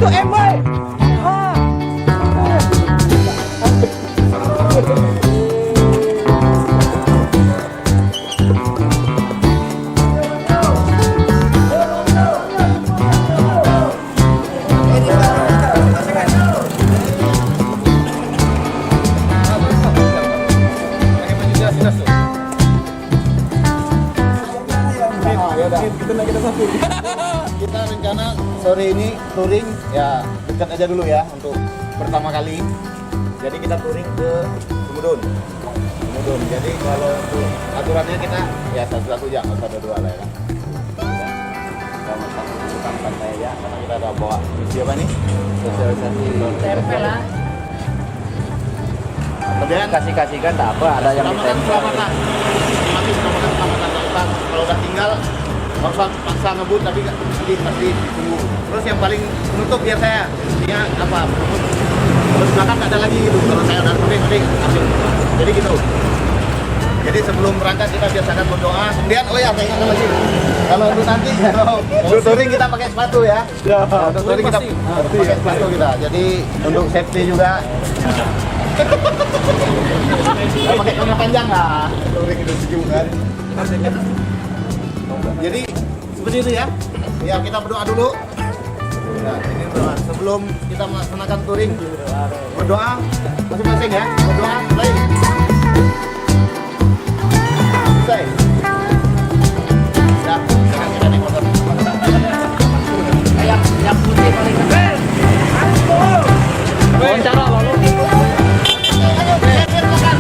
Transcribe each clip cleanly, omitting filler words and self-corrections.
1 M, boy. Kita rencana sore ini touring ya dekat aja dulu ya untuk pertama kali. Jadi kita touring ke Sumudun. Jadi kalau untuk aturannya kita ya satu-satu aja, nggak usah dua-dua lah ya. Sama satu pantai aja, karena kita ada bawa misi apa nih? Sosialisasi. Tempel lah. Kemudian Kasih-kasihkan tak apa, ada yang selamatan, selamatan. Nanti selamatan. Kalau udah tinggal nggak usah paksa ngebut, tapi nanti pasti tunggu. Terus yang paling menutup biar saya dia apa? Terus belakang nggak ada lagi gitu. Kalau saya udah mending ambil. Jadi gitu. Jadi sebelum berangkat kita biasakan berdoa. Kemudian oh ya saya ingat lagi. Kalau untuk nanti kalau touring kita pakai sepatu ya. Untuk touring kita pakai sepatu kita. Jadi untuk safety juga. Kita pakai celana panjang lah. Touring itu sejuk kan. Jadi seperti itu ya. Ya kita berdoa dulu. Ya, ini berdoa. Sebelum kita melaksanakan touring, berdoa masing-masing ya. Berdoa mulai. Selesai. Ya, sekarang kita naik motor. Yang putih paling keren. Wawancara lalu. Ayo, biar makan.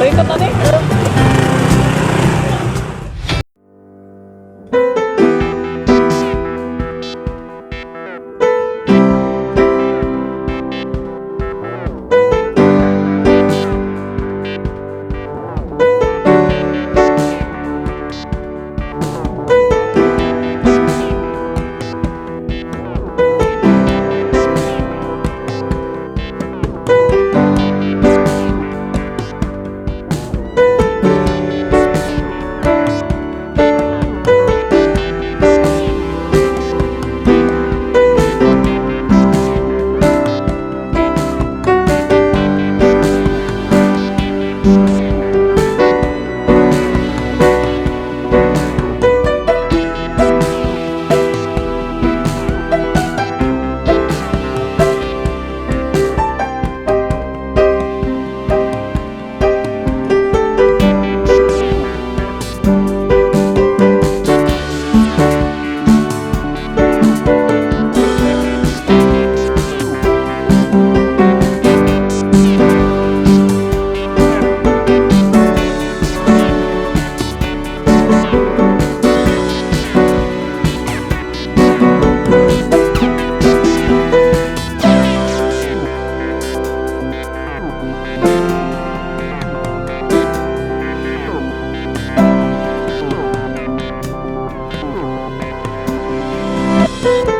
Ikut tadi. Thank you.